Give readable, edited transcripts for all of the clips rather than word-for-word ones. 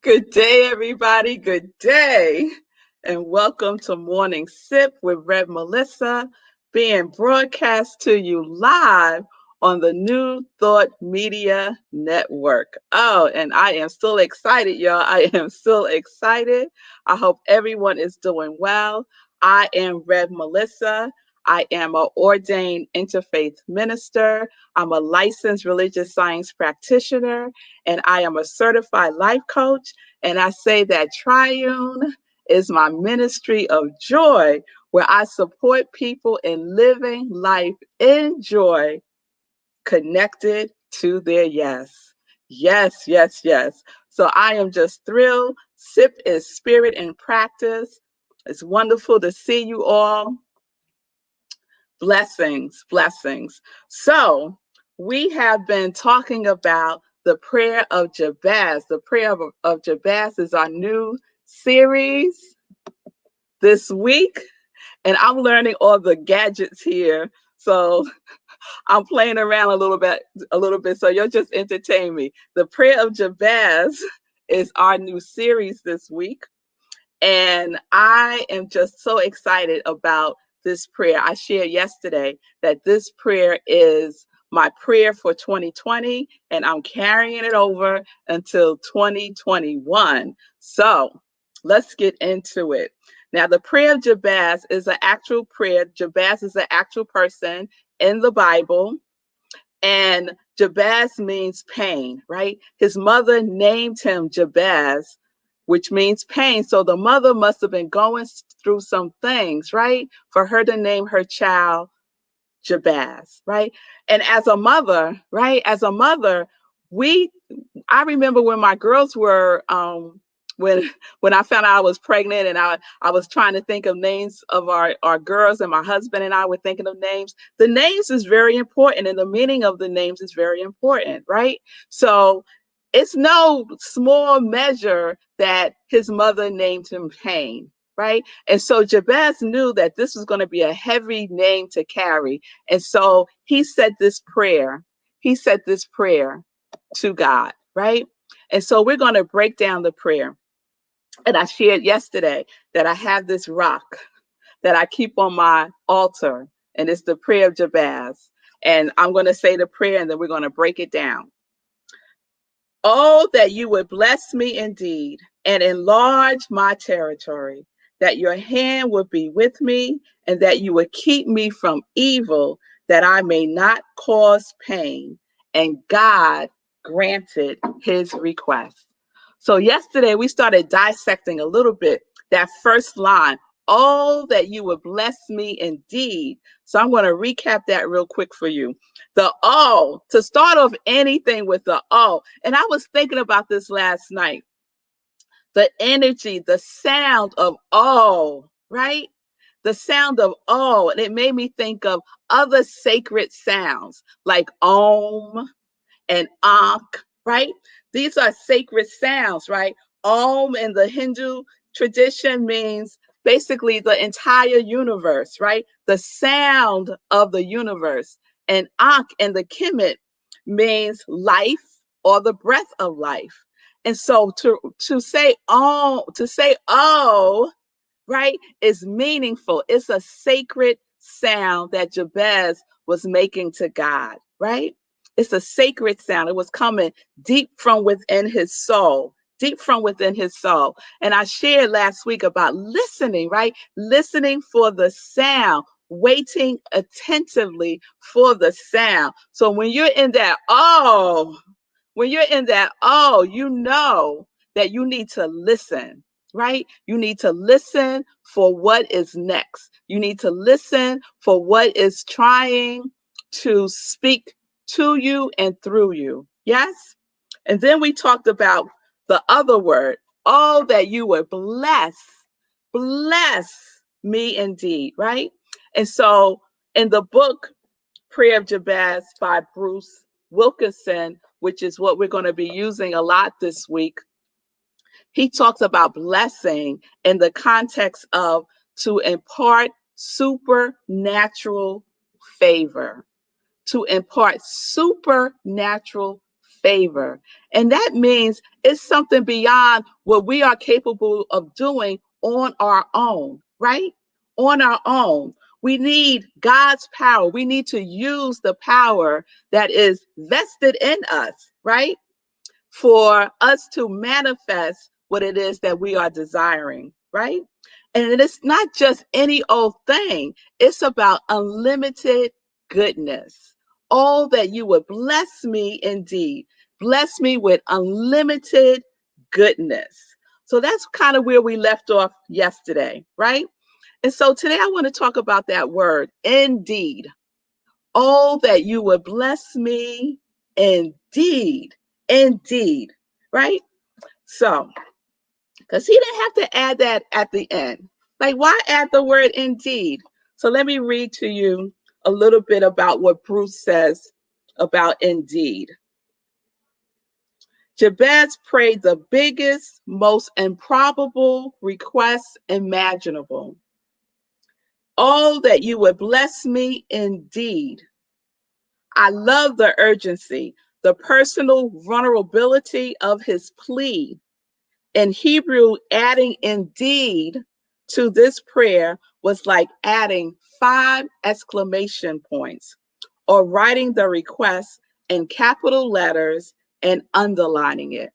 Good day, everybody. Good day. And welcome to Morning Sip with Rev Melissa, being broadcast to you live on the New Thought Media Network. Oh, and I am still excited, y'all. I am still excited. I hope everyone is doing well. I am Rev Melissa. I am an ordained interfaith minister. I'm a licensed religious science practitioner, and I am a certified life coach. And I say that Triune is my ministry of joy, where I support people in living life in joy, connected to their yes. Yes, yes, yes. So I am just thrilled. SIP is spirit in practice. It's wonderful to see you all. Blessings, blessings. So we have been talking about the prayer of Jabez. The prayer of Jabez is our new series this week, and I'm learning all the gadgets here. So I'm playing around a little bit. So you'll just entertain me. The prayer of Jabez is our new series this week. And I am just so excited about this prayer. I shared yesterday that this prayer is my prayer for 2020, and I'm carrying it over until 2021. So let's get into it. Now, the prayer of Jabez is an actual prayer. Jabez is an actual person in the Bible. And Jabez means pain, right? His mother named him Jabez, which means pain. So the mother must have been going through some things, right? For her to name her child Jabez, right? And as a mother, right? As a mother, we I remember when my girls were when I found out I was pregnant, and I was trying to think of names of our girls, and my husband and I were thinking of names. The names is very important, and the meaning of the names is very important, right? So it's no small measure that his mother named him Pain, right? And so Jabez knew that this was going to be a heavy name to carry. And so he said this prayer. He said this prayer to God, right? And so we're going to break down the prayer. And I shared yesterday that I have this rock that I keep on my altar, and it's the prayer of Jabez. And I'm going to say the prayer, and then we're going to break it down. Oh, that you would bless me indeed and enlarge my territory, that your hand would be with me, and that you would keep me from evil, that I may not cause pain. And God granted his request. So yesterday we started dissecting a little bit that first line. Oh, that you would bless me indeed. So I'm going to recap that real quick for you. The oh, to start off anything with the oh. And I was thinking about this last night. The energy, the sound of oh, right? The sound of oh. And it made me think of other sacred sounds like om and ankh, right? These are sacred sounds, right? Om in the Hindu tradition means basically the entire universe, right? The sound of the universe. And ankh in the Kemet means life or the breath of life. And so to say oh, right, is meaningful. It's a sacred sound that Jabez was making to God, right? It's a sacred sound. It was coming deep from within his soul, deep from within his soul. And I shared last week about listening, right? Listening for the sound, waiting attentively for the sound. So when you're in that, oh, you know that you need to listen, right? You need to listen for what is next. You need to listen for what is trying to speak to you and through you. Yes? And then we talked about the other word. Oh, that you would bless me indeed, right? And so in the book Prayer of Jabez by Bruce Wilkinson, which is what we're going to be using a lot this week, he talks about blessing in the context of to impart supernatural favor, to impart supernatural favor. And that means it's something beyond what we are capable of doing on our own, right? On our own. We need God's power. We need to use the power that is vested in us, right? For us to manifest what it is that we are desiring, right? And it's not just any old thing, it's about unlimited goodness. Oh, that you would bless me indeed. Bless me with unlimited goodness. So that's kind of where we left off yesterday, right? And so today I want to talk about that word, indeed. Oh, that you would bless me indeed. Indeed, right? So, because he didn't have to add that at the end. Like, why add the word indeed? So let me read to you a little bit about what Bruce says about indeed. Jabez prayed the biggest, most improbable request imaginable. Oh, that you would bless me indeed. I love the urgency, the personal vulnerability of his plea. In Hebrew, adding indeed to this prayer was like adding 5 exclamation points or writing the request in capital letters and underlining it.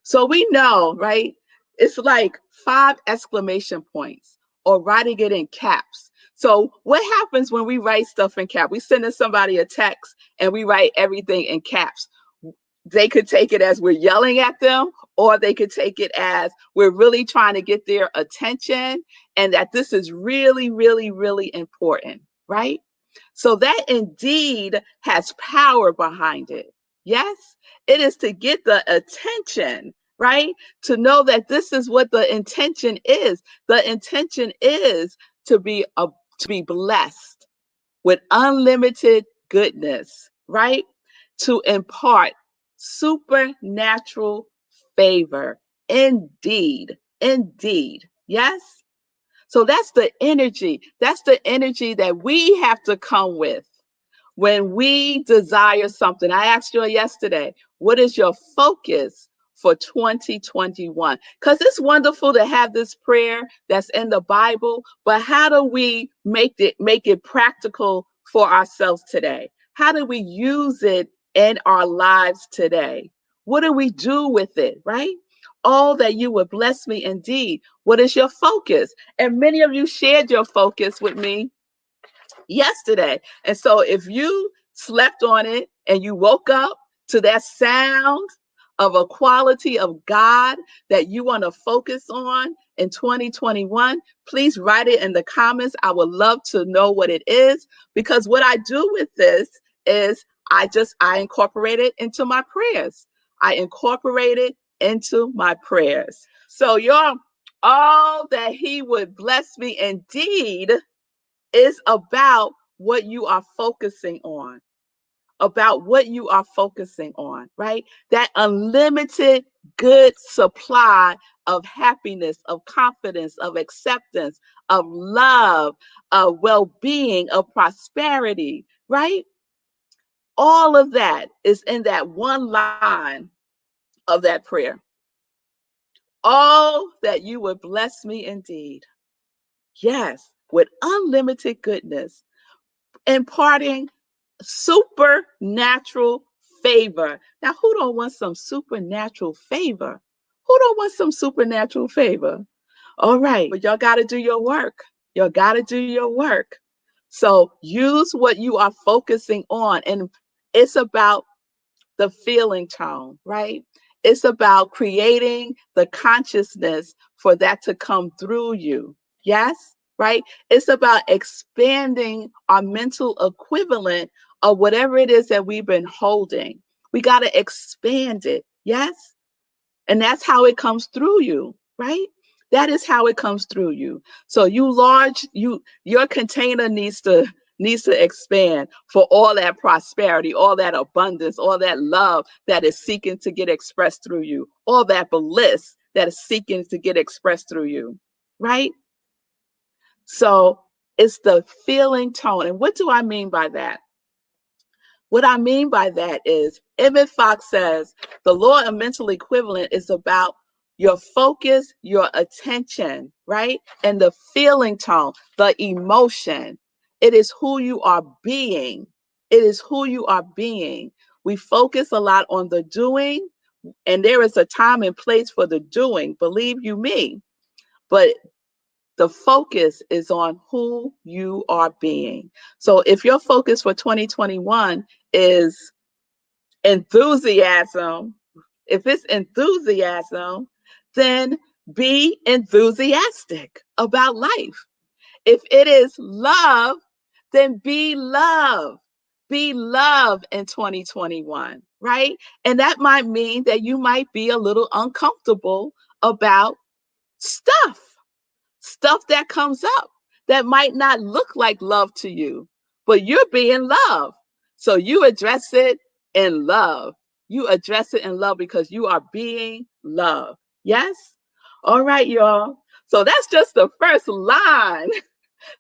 So we know, right? It's like 5 exclamation points or writing it in caps. So what happens when we write stuff in caps? We send somebody a text and we write everything in caps. They could take it as we're yelling at them, or they could take it as we're really trying to get their attention and that this is really, really, really important, right? So that indeed has power behind it. Yes, it is to get the attention, right? To know that this is what the intention is. The intention is to be blessed with unlimited goodness, right? To impart supernatural favor. Indeed, indeed. Yes? So that's the energy. That's the energy that we have to come with when we desire something. I asked you yesterday, what is your focus for 2021? Because it's wonderful to have this prayer that's in the Bible, but how do we make it practical for ourselves today? How do we use it in our lives today? What do we do with it, right? Oh, that you would bless me indeed. What is your focus? And many of you shared your focus with me yesterday. And so if you slept on it and you woke up to that sound of a quality of God that you want to focus on in 2021, please write it in the comments. I would love to know what it is, because what I do with this is I incorporate it into my prayers. I incorporate it into my prayers. So all that he would bless me indeed is about what you are focusing on, right? That unlimited good supply of happiness, of confidence, of acceptance, of love, of well-being, of prosperity, right? All of that is in that one line of that prayer. Oh, that you would bless me indeed. Yes, with unlimited goodness, imparting supernatural favor. Now, who don't want some supernatural favor? Who don't want some supernatural favor? All right, but y'all got to do your work. Y'all got to do your work. So use what you are focusing on. And it's about the feeling tone, right? It's about creating the consciousness for that to come through you. Yes, right? It's about expanding our mental equivalent of whatever it is that we've been holding. We got to expand it. Yes. And that's how it comes through you, right? That is how it comes through you. So your container needs to expand for all that prosperity, all that abundance, all that love that is seeking to get expressed through you, all that bliss that is seeking to get expressed through you, right? So it's the feeling tone. And what do I mean by that? What I mean by that is, Emmett Fox says, the law of mental equivalent is about your focus, your attention, right? And the feeling tone, the emotion. It is who you are being. It is who you are being. We focus a lot on the doing, and there is a time and place for the doing, believe you me. But the focus is on who you are being. So if your focus for 2021 is enthusiasm, if it's enthusiasm, then be enthusiastic about life. If it is love, then be love. Be love in 2021, right? And that might mean that you might be a little uncomfortable about stuff that comes up that might not look like love to you, but you're being love. So you address it in love. You address it in love because you are being love. Yes? All right, y'all. So that's just the first line.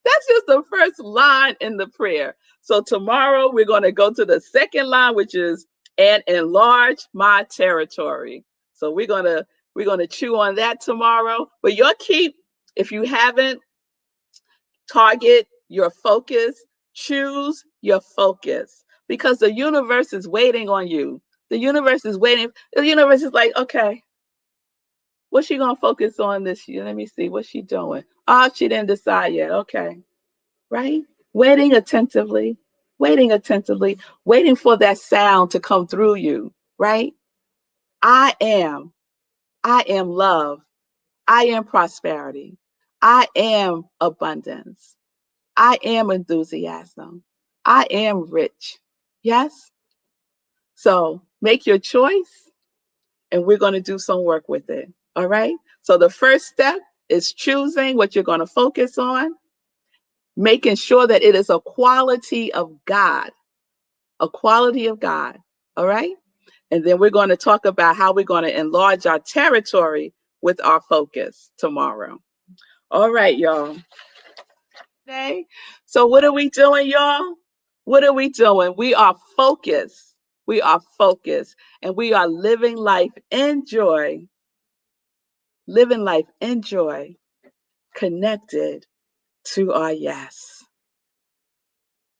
That's just the first line in the prayer. So tomorrow we're going to go to the second line, which is and enlarge my territory. So we're gonna chew on that tomorrow. But you'll keep, if you haven't, target your focus, choose your focus, because the universe is waiting on you. The universe is waiting. The universe is like, okay, what's she gonna focus on this year? Let me see, what's she doing? Oh, she didn't decide yet. Okay, right? Waiting attentively, waiting for that sound to come through you, right? I am love. I am prosperity. I am abundance. I am enthusiasm. I am rich. Yes? So make your choice and we're going to do some work with it. All right? So the first step is choosing what you're going to focus on, making sure that it is a quality of God, a quality of God. All right? And then we're going to talk about how we're going to enlarge our territory with our focus tomorrow. All right, y'all. Today, so what are we doing, y'all? What are we doing? We are focused. We are focused. And we are living life in joy, connected to our yes.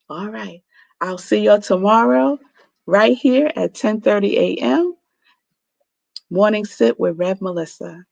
All right. I'll see y'all tomorrow right here at 10:30 a.m. Morning Sip with Rev Melissa.